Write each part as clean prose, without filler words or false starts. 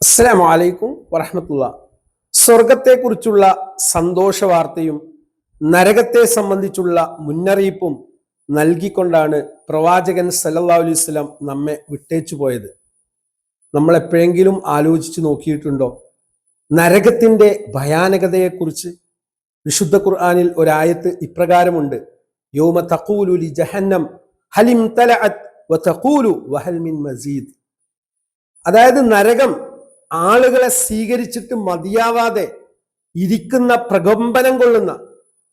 അസ്സലാമു അലൈക്കും വറഹ്മത്തുള്ളാ. സ്വർഗത്തെക്കുറിച്ചുള്ള സന്തോഷ വാർത്തയും നരകത്തെ സംബന്ധിച്ചുള്ള മുന്നറിയിപ്പും നൽകിക്കൊണ്ടാണ് പ്രവാചകൻ സല്ലല്ലാഹു അലൈഹി വസല്ലം നമ്മെ വിട്ടേച്ചു പോയത്. നമ്മൾ എപ്പോഴെങ്കിലും ആലോചിച്ചു നോക്കിയിട്ടുണ്ടോ നരകത്തിന്റെ ഭയാനകതയെക്കുറിച്ച്? വിശുദ്ധ ഖുർആനിൽ ഒരായത്ത് ഇപ്രകാരമുണ്ട്: യൗമ തഖൂലു ലി ജഹന്നം ഹലിം തലഅത് വതഖൂലു വഹൽ മിൻ മസീദ്. അതായത് നരകം ആളുകളെ സ്വീകരിച്ചിട്ട് മതിയാവാതെ ഇരിക്കുന്ന, പ്രകമ്പനം കൊള്ളുന്ന,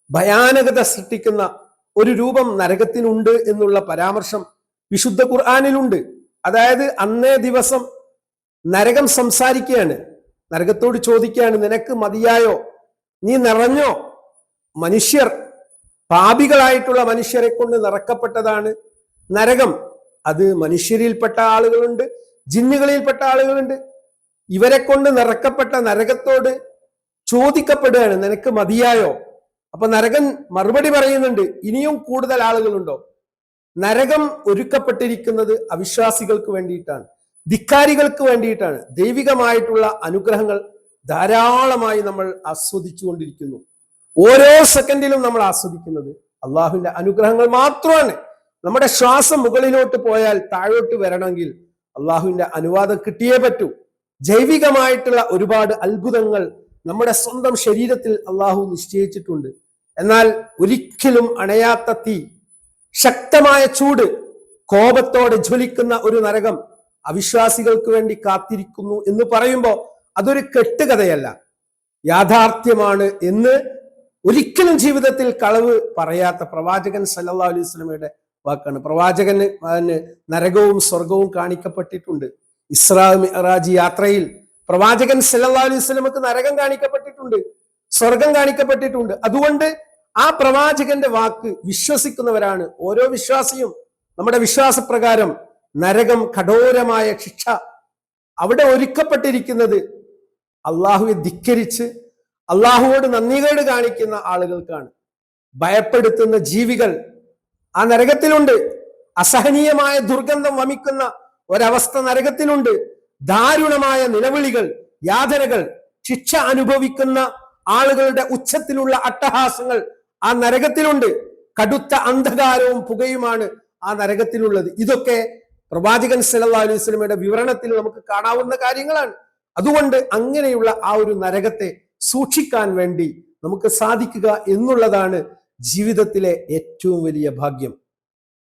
ഭയാനകത സൃഷ്ടിക്കുന്ന ഒരു രൂപം നരകത്തിനുണ്ട് എന്നുള്ള പരാമർശം വിശുദ്ധ ഖുർആനിലുണ്ട്. അതായത് അന്നേ ദിവസം നരകം സംസാരിക്കുകയാണ്, നരകത്തോട് ചോദിക്കുകയാണ്, നിനക്ക് മതിയായോ? നീ നിറഞ്ഞോ? മനുഷ്യർ, പാപികളായിട്ടുള്ള മനുഷ്യരെ കൊണ്ട് നിറക്കപ്പെട്ടതാണ് നരകം. അത് മനുഷ്യരിൽപ്പെട്ട ആളുകളുണ്ട്, ജിന്നുകളിൽപ്പെട്ട ആളുകളുണ്ട്. ഇവരെ കൊണ്ട് നിറക്കപ്പെട്ട നരകത്തോട് ചോദിക്കപ്പെടുകയാണ്, നിനക്ക് മതിയായോ? അപ്പൊ നരകൻ മറുപടി പറയുന്നുണ്ട്, ഇനിയും കൂടുതൽ ആളുകളുണ്ടോ? നരകം ഒരുക്കപ്പെട്ടിരിക്കുന്നത് അവിശ്വാസികൾക്ക് വേണ്ടിയിട്ടാണ്, ധിക്കാരികൾക്ക് വേണ്ടിയിട്ടാണ്. ദൈവികമായിട്ടുള്ള അനുഗ്രഹങ്ങൾ ധാരാളമായി നമ്മൾ ആസ്വദിച്ചു കൊണ്ടിരിക്കുന്നു. ഓരോ സെക്കൻഡിലും നമ്മൾ ആസ്വദിക്കുന്നത് അള്ളാഹുവിന്റെ അനുഗ്രഹങ്ങൾ മാത്രമാണ്. നമ്മുടെ ശ്വാസം മുകളിലോട്ട് പോയാൽ താഴോട്ട് വരണമെങ്കിൽ അള്ളാഹുവിന്റെ അനുവാദം കിട്ടിയേ പറ്റൂ. ജൈവികമായിട്ടുള്ള ഒരുപാട് അത്ഭുതങ്ങൾ നമ്മുടെ സ്വന്തം ശരീരത്തിൽ അള്ളാഹു നിശ്ചയിച്ചിട്ടുണ്ട്. എന്നാൽ ഒരിക്കലും അണയാത്ത തീ, ശക്തമായ ചൂട്, കോപത്തോടെ ജ്വലിക്കുന്ന ഒരു നരകം അവിശ്വാസികൾക്ക് വേണ്ടി കാത്തിരിക്കുന്നു എന്ന് പറയുമ്പോൾ അതൊരു കെട്ടുകഥയല്ല, യാഥാർത്ഥ്യമാണ് എന്ന് ഒരിക്കലും ജീവിതത്തിൽ കളവ് പറയാത്ത പ്രവാചകൻ സല്ലല്ലാഹു അലൈഹി വസല്ലമയുടെ വാക്കാണ്. പ്രവാചകന് നരകവും സ്വർഗവും കാണിക്കപ്പെട്ടിട്ടുണ്ട്. ഇസ്രാ മിഅ്റാജ് യാത്രയിൽ പ്രവാചകൻ സല്ലല്ലാഹു അലൈഹി വസല്ലമക്ക് നരകം കാണിക്കപ്പെട്ടിട്ടുണ്ട്, സ്വർഗം കാണിക്കപ്പെട്ടിട്ടുണ്ട്. അതുകൊണ്ട് ആ പ്രവാചകന്റെ വാക്ക് വിശ്വസിക്കുന്നവരാണ് ഓരോ വിശ്വാസിയും. നമ്മുടെ വിശ്വാസപ്രകാരം നരകം കഠോരമായ ശിക്ഷ അവിടെ ഒരുക്കപ്പെട്ടിരിക്കുന്നത് അള്ളാഹുവെ ധിക്കരിച്ച് അള്ളാഹുവോട് നന്ദികേട് കാണിക്കുന്ന ആളുകൾക്കാണ്. ഭയപ്പെടുത്തുന്ന ജീവികൾ ആ നരകത്തിലുണ്ട്. അസഹനീയമായ ദുർഗന്ധം വമിക്കുന്ന ഒരവസ്ഥ നരകത്തിലുണ്ട്. ദാരുണമായ നിലവിളികൾ, യാതനകൾ, ശിക്ഷ അനുഭവിക്കുന്ന ആളുകളുടെ ഉച്ചത്തിലുള്ള അട്ടഹാസങ്ങൾ ആ നരകത്തിലുണ്ട്. കടുത്ത അന്ധകാരവും പുകയുമാണ് ആ നരകത്തിലുള്ളത്. ഇതൊക്കെ പ്രവാചകൻ സല്ലല്ലാഹു അലൈഹി വസല്ലമയുടെ വിവരണത്തിൽ നമുക്ക് കാണാവുന്ന കാര്യങ്ങളാണ്. അതുകൊണ്ട് അങ്ങനെയുള്ള ആ ഒരു നരകത്തെ സൂക്ഷിക്കാൻ വേണ്ടി നമുക്ക് സാധിക്കുക എന്നുള്ളതാണ് ജീവിതത്തിലെ ഏറ്റവും വലിയ ഭാഗ്യം.